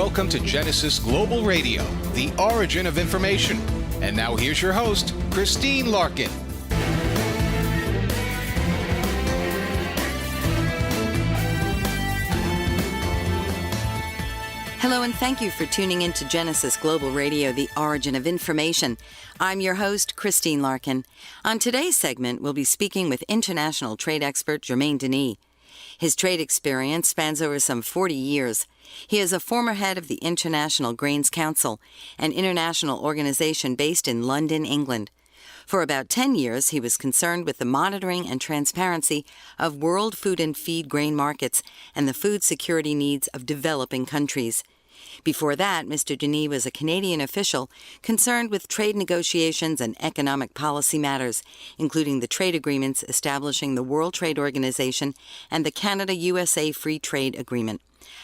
Welcome to Genesis Global Radio, the origin of information. And now here's your host, Christine Larkin. Hello, and thank you for tuning in to Genesis Global Radio, the origin of information. I'm your host, Christine Larkin. On today's segment, we'll be speaking with international trade expert Germain Denis. His trade experience spans over some 40 years. He is a former head of the International Grains Council, an international organization based in London, England. For about 10 years, he was concerned with the monitoring and transparency of world food and feed grain markets and the food security needs of developing countries. Before that, Mr. Denis was a Canadian official concerned with trade negotiations and economic policy matters, including the trade agreements establishing the World Trade Organization and the Canada-USA Free Trade Agreement.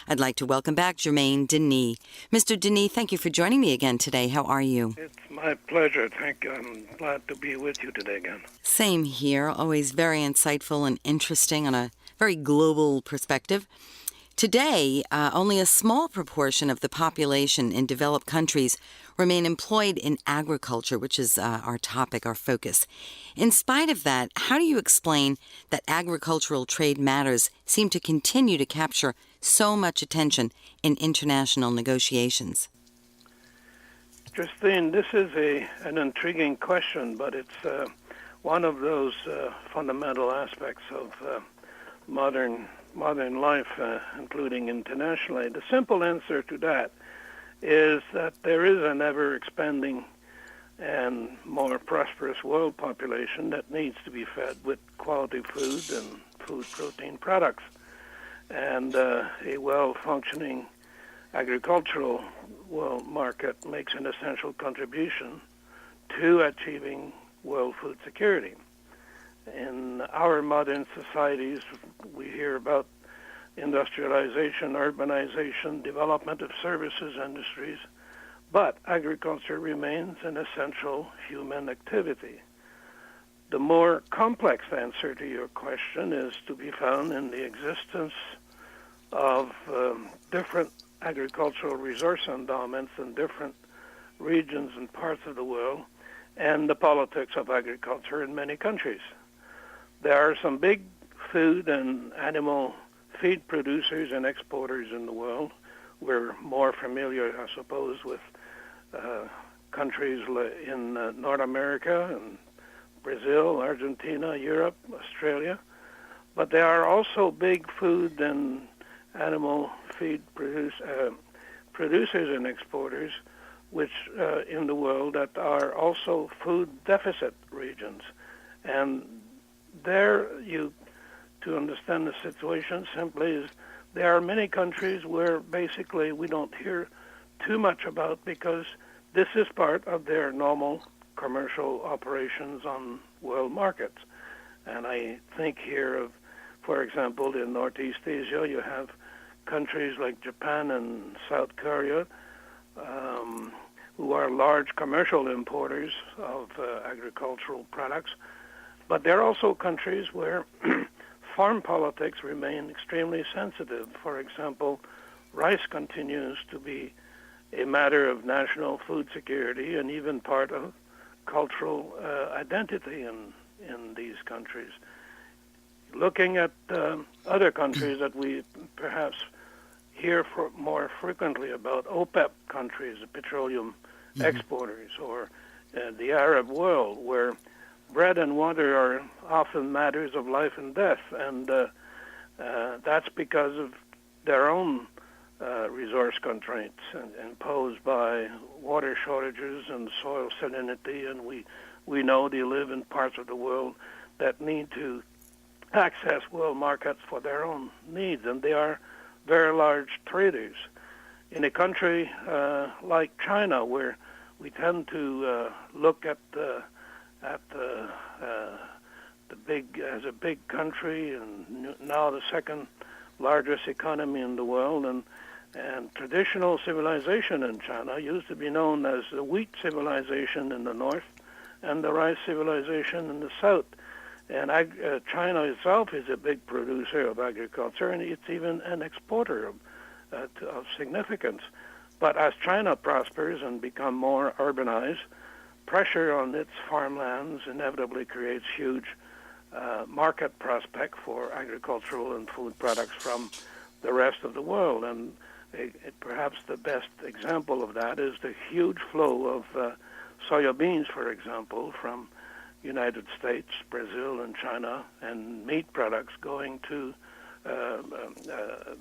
I'd like to welcome back Germain Denis. Mr. Denis, thank you for joining me again today. How are you? It's my pleasure. Thank you. I'm glad to be with you today again. Same here. Always very insightful and interesting on a very global perspective. Today, only a small proportion of the population in developed countries remain employed in agriculture, which is our topic, our focus. In spite of that, how do you explain that agricultural trade matters seem to continue to capture so much attention in international negotiations? Christine, this is an intriguing question, but it's one of those fundamental aspects of modern life, including internationally. The simple answer to that is that there is an ever-expanding and more prosperous world population that needs to be fed with quality food and food protein products. And a well-functioning agricultural world market makes an essential contribution to achieving world food security. In our modern societies, we hear about industrialization, urbanization, development of services industries, but agriculture remains an essential human activity. The more complex answer to your question is to be found in the existence of different agricultural resource endowments in different regions and parts of the world, and the politics of agriculture in many countries. There are some big food and animal feed producers and exporters in the world. We're more familiar, I suppose, with countries in North America and Brazil, Argentina, Europe, Australia. But there are also big food and animal feed producers and exporters which in the world that are also food deficit regions. And there, to understand the situation simply, is there are many countries where basically we don't hear too much about because this is part of their normal commercial operations on world markets. And I think here of, for example, in Northeast Asia, you have countries like Japan and South Korea who are large commercial importers of agricultural products. But there are also countries where farm politics remain extremely sensitive. For example, rice continues to be a matter of national food security and even part of cultural identity in these countries. Looking at other countries that we perhaps hear more frequently about, OPEC countries, the petroleum exporters, or the Arab world, where bread and water are often matters of life and death, and that's because of their own resource constraints imposed by water shortages and soil salinity, and we know they live in parts of the world that need to access world markets for their own needs, and they are very large traders. In a country like China, where we tend to look at the big country and now the second largest economy in the world, and traditional civilization in China used to be known as the wheat civilization in the north and the rice civilization in the south. And China itself is a big producer of agriculture, and it's even an exporter of significance. But as China prospers and become more urbanized, pressure on its farmlands inevitably creates huge market prospect for agricultural and food products from the rest of the world. And perhaps the best example of that is the huge flow of soya beans, for example, from United States, Brazil, and China, and meat products going to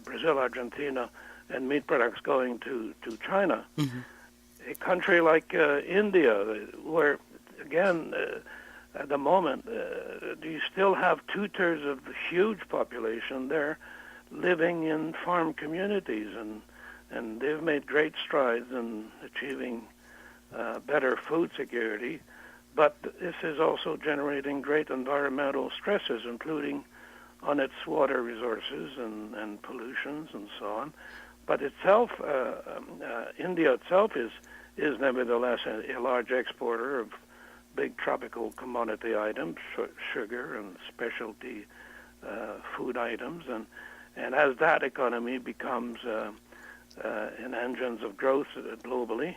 Brazil, Argentina, and meat products going to China. Mm-hmm. A country like India, where, again, at the moment, you still have 2/3 of the huge population there living in farm communities, and they've made great strides in achieving better food security. But this is also generating great environmental stresses, including on its water resources and pollutions and so on. But itself, India itself is nevertheless a large exporter of big tropical commodity items, sugar and specialty food items, and as that economy becomes an engine of growth globally,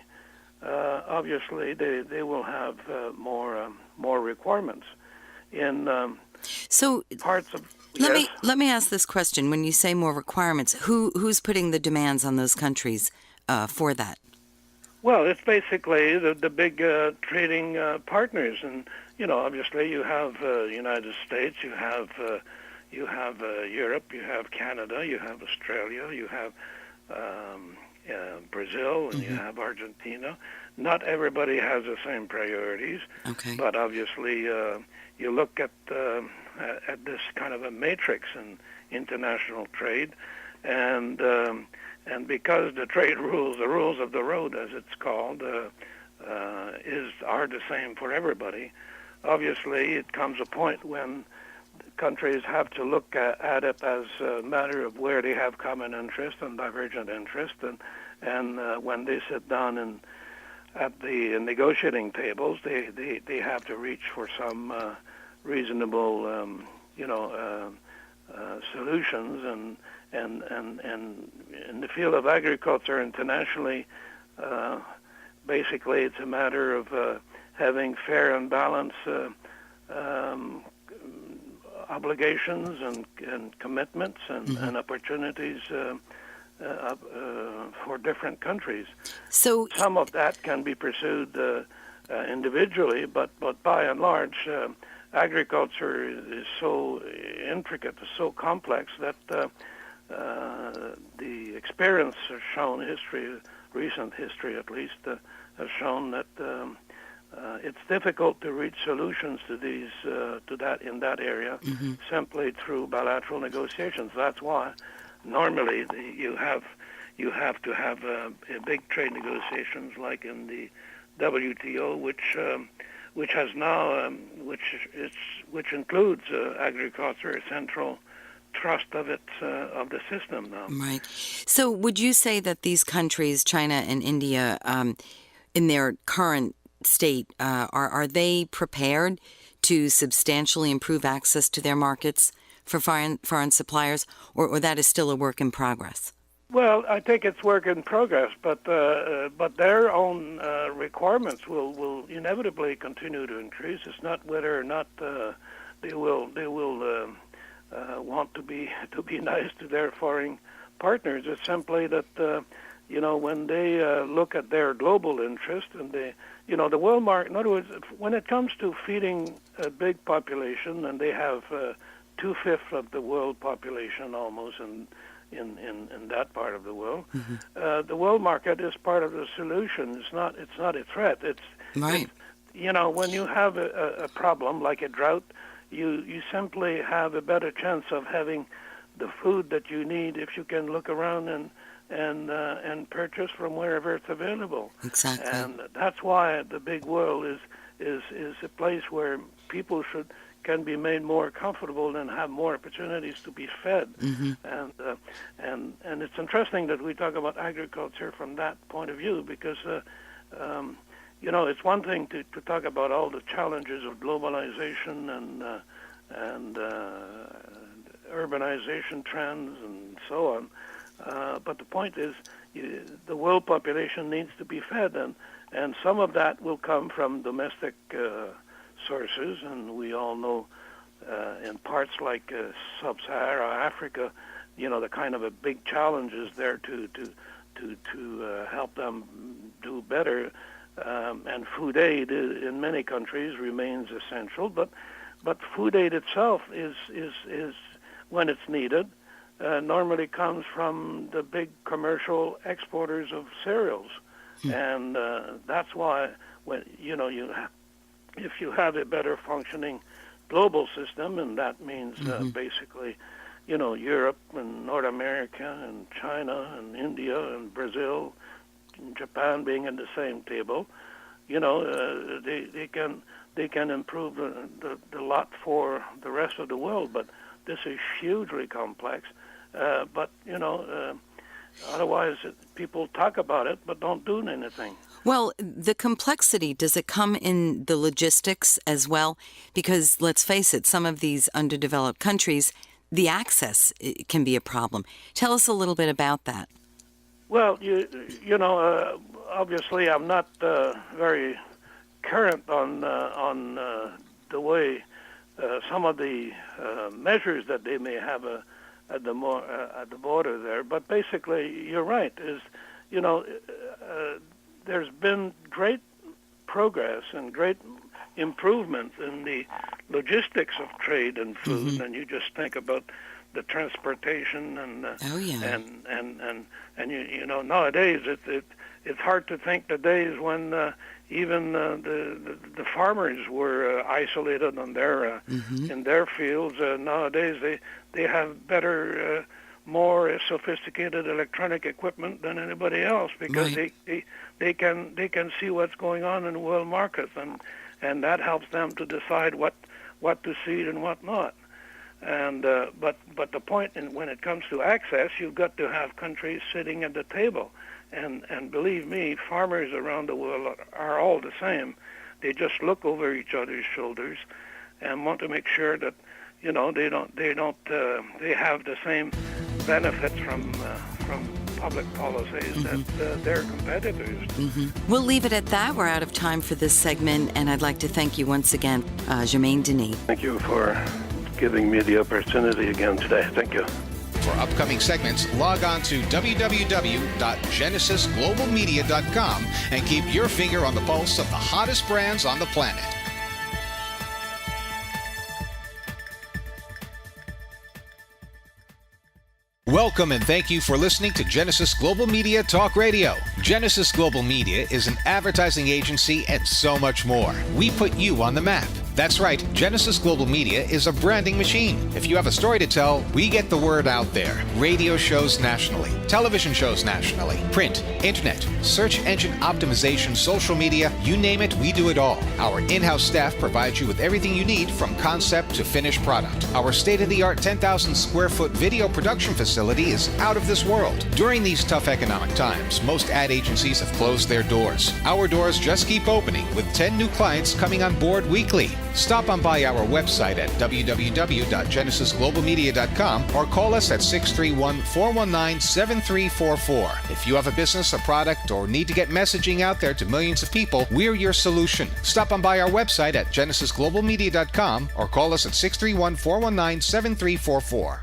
obviously they will have more requirements in parts of. Let me ask this question. When you say more requirements, who's putting the demands on those countries for that? Well, it's basically the big trading partners, and obviously you have United States, you have Europe, you have Canada, you have Australia, you have Brazil, and you have Argentina. Not everybody has the same priorities, but obviously you look at this kind of a matrix in international trade, and because the trade rules, the rules of the road, as it's called, are the same for everybody. Obviously, it comes a point when countries have to look at it as a matter of where they have common interest and divergent interest, and when they sit down at the negotiating tables, they have to reach for some reasonable, solutions. And in the field of agriculture internationally, basically it's a matter of having fair and balanced obligations and commitments and opportunities for different countries. So some of that can be pursued individually, but by and large, agriculture is so intricate, so complex that the experience has shown, recent history at least, has shown that it's difficult to reach solutions to these in that area simply through bilateral negotiations. That's why normally you have to have big trade negotiations like in the WTO, which has now which includes agriculture, a central thrust of the system now. Right. So would you say that these countries, China and India, in their current state, are they prepared to substantially improve access to their markets for foreign suppliers, or that is still a work in progress? Well, I think it's work in progress, but their own requirements will inevitably continue to increase. It's not whether or not they will want to be nice to their foreign partners. It's simply that when they look at their global interest and the world market. In other words, when it comes to feeding a big population, and they have 2/5 of the world population almost in that part of the world, the world market is part of the solution. It's not a threat. It's right. When you have a problem like a drought, you simply have a better chance of having the food that you need if you can look around and purchase from wherever it's available. Exactly. And that's why the big world is a place where people can be made more comfortable and have more opportunities to be fed. And it's interesting that we talk about agriculture from that point of view, because it's one thing to talk about all the challenges of globalization and urbanization trends and so on. But the point is, the world population needs to be fed, and some of that will come from domestic sources, and we all know in parts like sub-Saharan Africa, the kind of a big challenges there to help them do better. And food aid in many countries remains essential, but food aid itself is when it's needed, normally comes from the big commercial exporters of cereals, and that's why if you have a better functioning global system, and that means basically, Europe and North America and China and India and Brazil, and Japan being in the same table, they can improve the lot for the rest of the world. But this is hugely complex. Otherwise, people talk about it but don't do anything. Well, the complexity, does it come in the logistics as well? Because let's face it, some of these underdeveloped countries, the access can be a problem. Tell us a little bit about that. Well, obviously, I'm not very current on the way some of the measures that they may have at the border there. But basically, you're right. There's been great progress and great improvement in the logistics of trade and food, and you just think about the transportation and nowadays it's hard to think the days when even the farmers were isolated on their in their fields. Nowadays they have better, more sophisticated electronic equipment than anybody else, because they can see what's going on in the world market, and that helps them to decide what to seed and what not. And but the point when it comes to access, you've got to have countries sitting at the table, and believe me, farmers around the world are all the same. They just look over each other's shoulders and want to make sure that they have the same benefits from public policies that their competitors. We'll leave it at that. We're out of time for this segment, and I'd like to thank you once again, Germain Denis. Thank you for giving me the opportunity again today. Thank you. For upcoming segments, log on to www.genesisglobalmedia.com and keep your finger on the pulse of the hottest brands on the planet. Welcome and thank you for listening to Genesis Global Media Talk Radio. Genesis Global Media is an advertising agency and so much more. We put you on the map. That's right, Genesis Global Media is a branding machine. If you have a story to tell, we get the word out there. Radio shows nationally, television shows nationally, print, internet, search engine optimization, social media, you name it, we do it all. Our in-house staff provides you with everything you need from concept to finished product. Our state-of-the-art 10,000 square foot video production facility is out of this world. During these tough economic times, most ad agencies have closed their doors. Our doors just keep opening with 10 new clients coming on board weekly. Stop on by our website at www.genesisglobalmedia.com or call us at 631-419-7344. If you have a business, a product, or need to get messaging out there to millions of people, we're your solution. Stop on by our website at genesisglobalmedia.com or call us at 631-419-7344.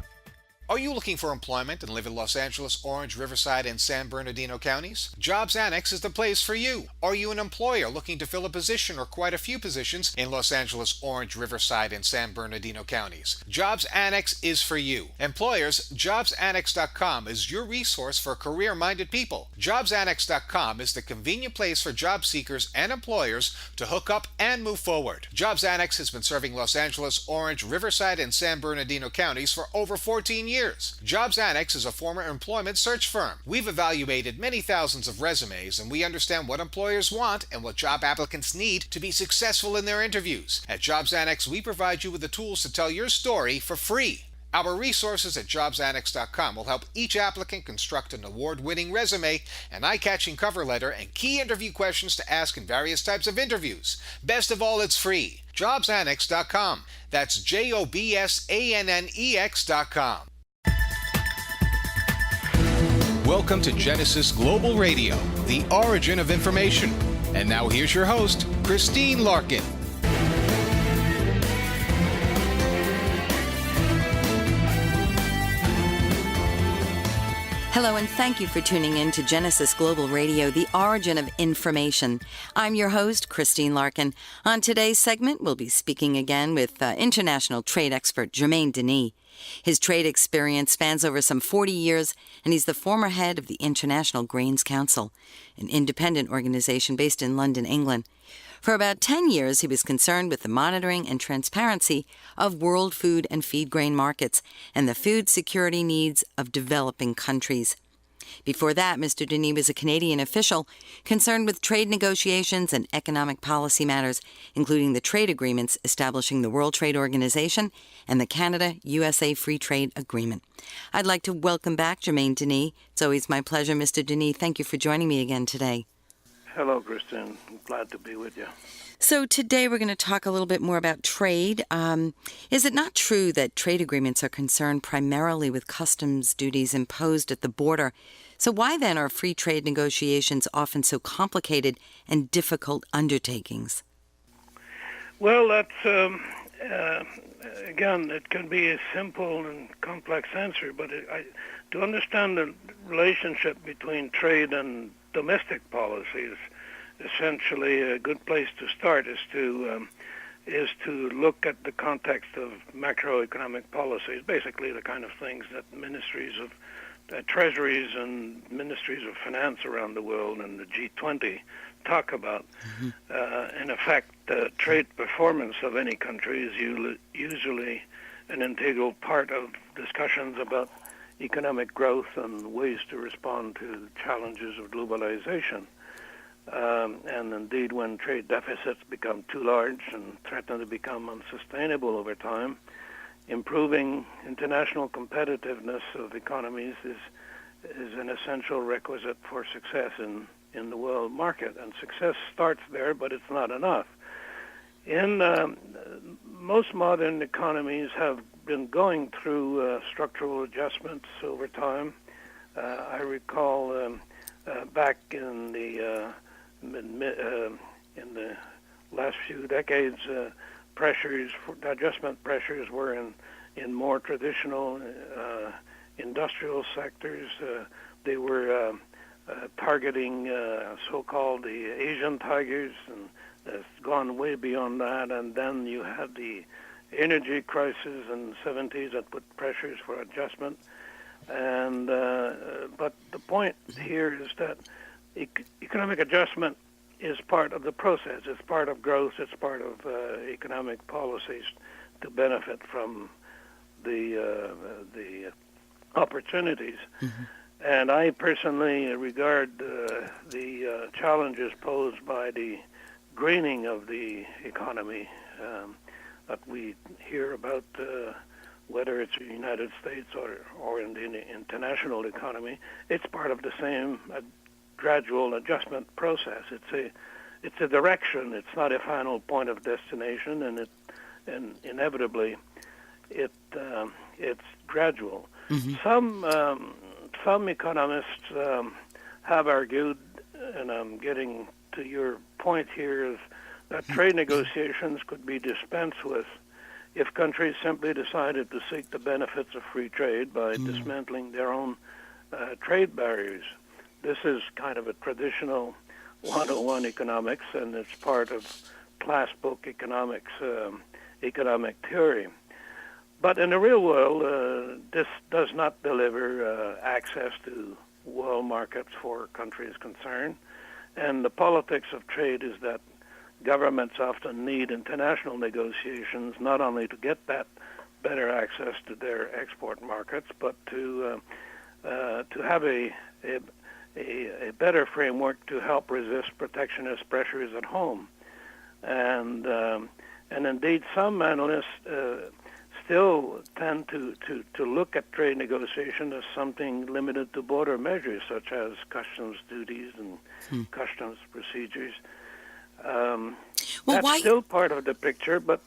Are you looking for employment and live in Los Angeles, Orange, Riverside, and San Bernardino counties? Jobs Annex is the place for you. Are you an employer looking to fill a position or quite a few positions in Los Angeles, Orange, Riverside, and San Bernardino counties? Jobs Annex is for you. Employers, JobsAnnex.com is your resource for career-minded people. JobsAnnex.com is the convenient place for job seekers and employers to hook up and move forward. Jobs Annex has been serving Los Angeles, Orange, Riverside, and San Bernardino counties for over 14 years. Jobs Annex is a former employment search firm. We've evaluated many thousands of resumes, and we understand what employers want and what job applicants need to be successful in their interviews. At Jobs Annex, we provide you with the tools to tell your story for free. Our resources at JobsAnnex.com will help each applicant construct an award-winning resume, an eye-catching cover letter, and key interview questions to ask in various types of interviews. Best of all, it's free. JobsAnnex.com. That's JobsAnnex.com. Welcome to Genesis Global Radio, the origin of information. And now here's your host, Christine Larkin. Hello, and thank you for tuning in to Genesis Global Radio, the origin of information. I'm your host, Christine Larkin. On today's segment, we'll be speaking again with international trade expert Germain Denis. His trade experience spans over some 40 years, and he's the former head of the International Grains Council, an independent organization based in London, England. For about 10 years, he was concerned with the monitoring and transparency of world food and feed grain markets and the food security needs of developing countries. Before that, Mr. Denis was a Canadian official concerned with trade negotiations and economic policy matters, including the trade agreements establishing the World Trade Organization and the Canada-USA Free Trade Agreement. I'd like to welcome back Germain Denis. It's always my pleasure, Mr. Denis. Thank you for joining me again today. Hello, Christine. Glad to be with you. So today we're going to talk a little bit more about trade. Is it not true that trade agreements are concerned primarily with customs duties imposed at the border? So why then are free trade negotiations often so complicated and difficult undertakings? Well, that's, again, it can be a simple and complex answer, but to understand the relationship between trade and domestic policies, essentially a good place to start is to look at the context of macroeconomic policies, basically the kind of things that ministries of treasuries and ministries of finance around the world and the G20 talk about. In effect, trade performance of any country is usually an integral part of discussions about economic growth and ways to respond to challenges of globalization. And indeed, when trade deficits become too large and threaten to become unsustainable over time, improving international competitiveness of economies is an essential requisite for success in the world market. And success starts there, but it's not enough. Most modern economies have been going through structural adjustments over time. I recall back in the last few decades, adjustment pressures were in more traditional industrial sectors. They were targeting so-called the Asian tigers, and it's gone way beyond that. And then you had the energy crisis in the 70s that put pressures for adjustment. And but the point here is that economic adjustment is part of the process. It's part of growth. It's part of economic policies to benefit from the opportunities. And I personally regard the challenges posed by the greening of the economy that we hear about, whether it's the United States or in the international economy. It's part of the same gradual adjustment process. It's a direction. It's not a final point of destination, and inevitably it's gradual. Some economists have argued, and I'm getting to your point here, is that trade negotiations could be dispensed with if countries simply decided to seek the benefits of free trade by dismantling their own trade barriers. This is kind of a traditional 101 economics, and it's part of class book economics, economic theory. But in the real world, this does not deliver access to world markets for countries concerned. And the politics of trade is that governments often need international negotiations not only to get that better access to their export markets, but to have a better framework to help resist protectionist pressures at home. And indeed, some analysts still tend to look at trade negotiation as something limited to border measures, such as customs duties and customs procedures. That's still part of the picture, but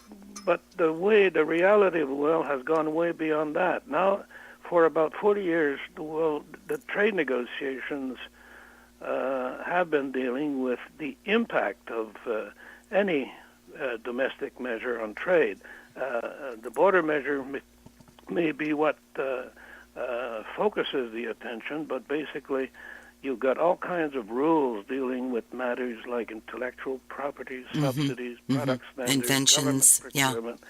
the reality of the world has gone way beyond that. Now, for about 40 years, the trade negotiations have been dealing with the impact of any domestic measure on trade. The border measure may be what focuses the attention, but basically you've got all kinds of rules dealing with matters like intellectual property, subsidies, product standards, inventions, government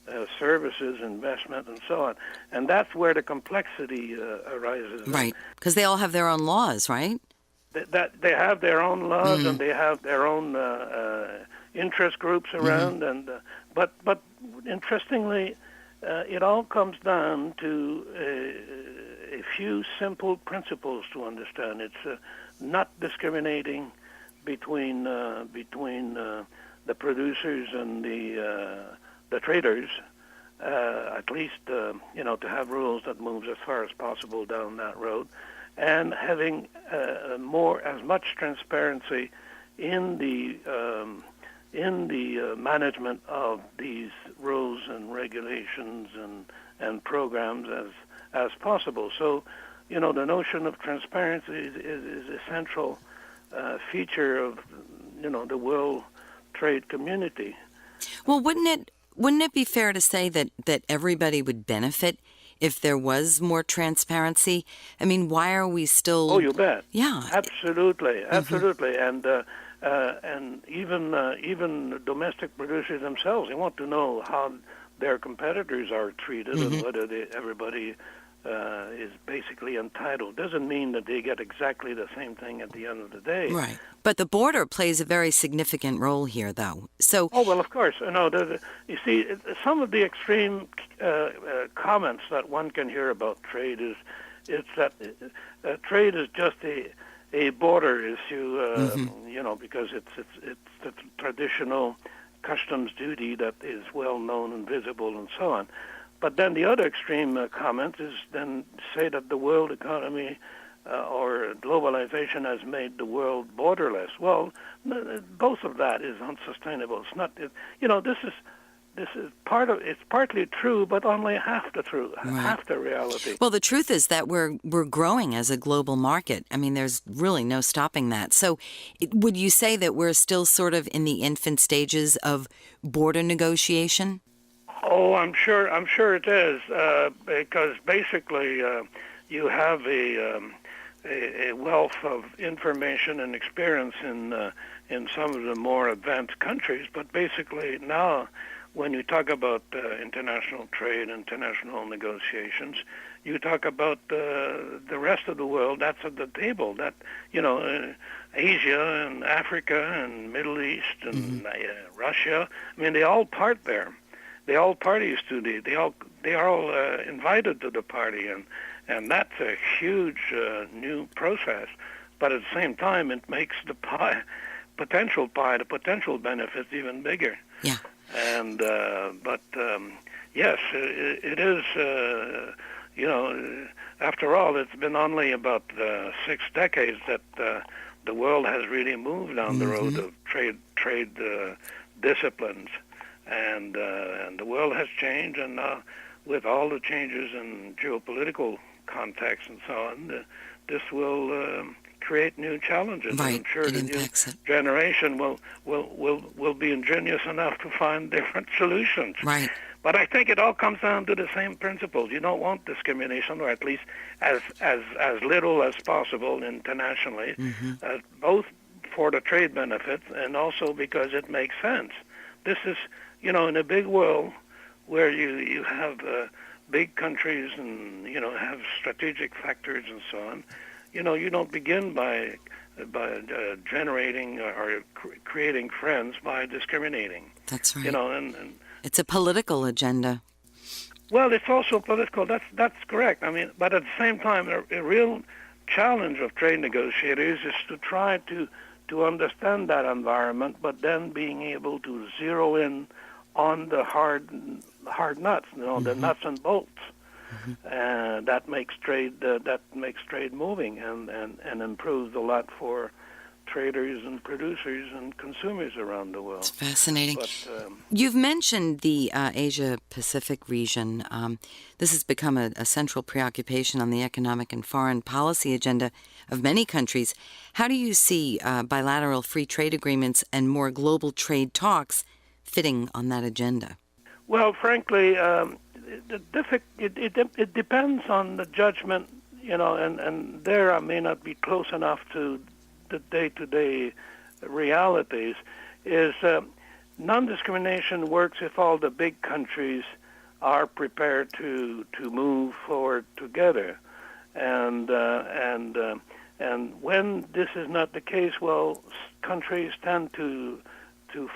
procurement, services, investment, and so on. And that's where the complexity arises. Right, because they all have their own laws, right? That they have their own laws and they have their own interest groups around. And but interestingly, it all comes down to a few simple principles to understand. It's not discriminating between the producers and the traders. At least to have rules that moves as far as possible down that road, and having as much transparency in the management of these rules and regulations and programs as possible. So, the notion of transparency is essential feature of the world trade community. Well, wouldn't it be fair to say that everybody would benefit if there was more transparency? I mean, why are we still... Oh, you bet. Yeah. Absolutely. And even domestic producers themselves, they want to know how their competitors are treated and whether everybody is basically entitled. Doesn't mean that they get exactly the same thing at the end of the day. Right. But the border plays a very significant role here, though. So. Oh, well, of course. You see, some of the extreme comments that one can hear about trade is that trade is just a border issue, because it's the traditional customs duty that is well known and visible and so on. But then the other extreme comment is then say that the world economy or globalization has made the world borderless. Well, both of that is unsustainable. It's not. This is part of. It's partly true, but only half the truth, half the reality. Well, the truth is that we're growing as a global market. I mean, there's really no stopping that. So, would you say that we're still sort of in the infant stages of border negotiation? Oh, I'm sure it is, because basically you have a wealth of information and experience in some of the more advanced countries. But basically now, when you talk about international trade, international negotiations, you talk about the rest of the world that's at the table. That Asia and Africa and Middle East and Russia. I mean, they all part there. They all parties to they are all invited to the party, and that's a huge new process. But at the same time, it makes the potential benefits even bigger. Yeah. And yes, it is. After all, it's been only about 6 decades that the world has really moved down the road of trade disciplines. And the world has changed, and with all the changes in geopolitical context and so on, this will create new challenges. Right. I'm sure the new it. generation will be ingenious enough to find different solutions. Right. But I think it all comes down to the same principles. You don't want discrimination, or at least as little as possible internationally, both for the trade benefits and also because it makes sense. This is, in a big world where you have big countries and, have strategic factors and so on, you don't begin by generating or creating friends by discriminating. That's right. And it's a political agenda. Well, it's also political. That's correct. I mean, but at the same time, a real challenge of trade negotiators is to try to understand that environment, but then being able to zero in on the hard nuts, the nuts and bolts. That makes trade moving and improves a lot for traders and producers and consumers around the world. It's fascinating. But You've mentioned the Asia-Pacific region. This has become a central preoccupation on the economic and foreign policy agenda of many countries. How do you see bilateral free trade agreements and more global trade talks fitting on that agenda? well, frankly, it depends on the judgment, and there I may not be close enough to the day-to-day realities. Is non-discrimination works if all the big countries are prepared to move forward together, and when this is not the case, well, countries tend to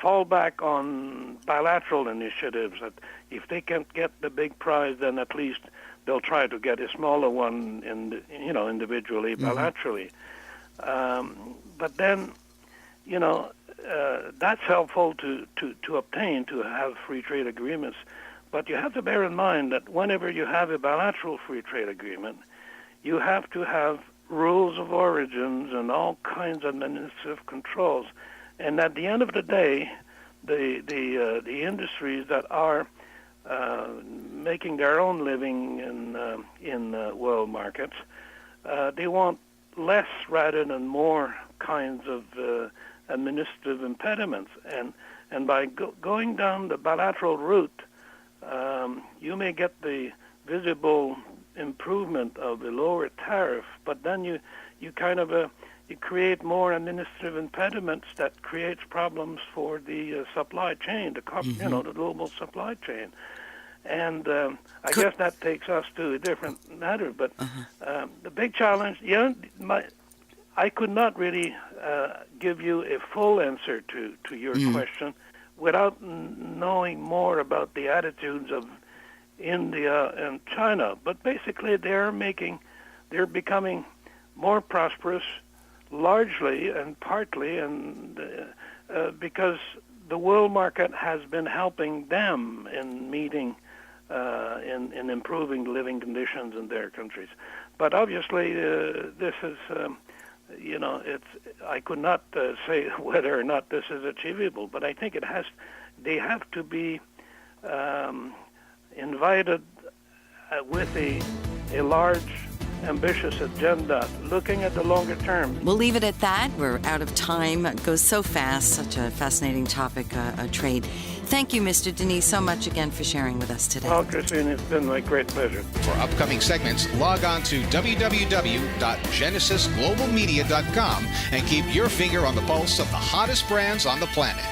fall back on bilateral initiatives. That if they can't get the big prize, then at least they'll try to get a smaller one, individually, bilaterally. But then, that's helpful to obtain, to have free trade agreements. But you have to bear in mind that whenever you have a bilateral free trade agreement, you have to have rules of origins and all kinds of administrative controls. And at the end of the day, the industries that are making their own living in world markets, they want less rather than more kinds of administrative impediments. And by going down the bilateral route, you may get the visible improvement of the lower tariff, but then you kind of you create more administrative impediments that creates problems for the supply chain, the global supply chain. And I guess that takes us to a different matter. But the big challenge, I could not really give you a full answer to your question without knowing more about the attitudes of India and China. But basically, they're becoming more prosperous, largely and partly, and because the world market has been helping them in meeting, in improving the living conditions in their countries. But obviously, this is, I could not say whether or not this is achievable. But I think they have to be invited with a large, ambitious agenda, looking at the longer term. We'll leave it at that. We're out of time. It goes so fast. Such a fascinating topic, trade. Thank you, Mr. Denis, so much again for sharing with us today. Well, Christine, it's been my great pleasure. For upcoming segments, log on to www.genesisglobalmedia.com and keep your finger on the pulse of the hottest brands on the planet.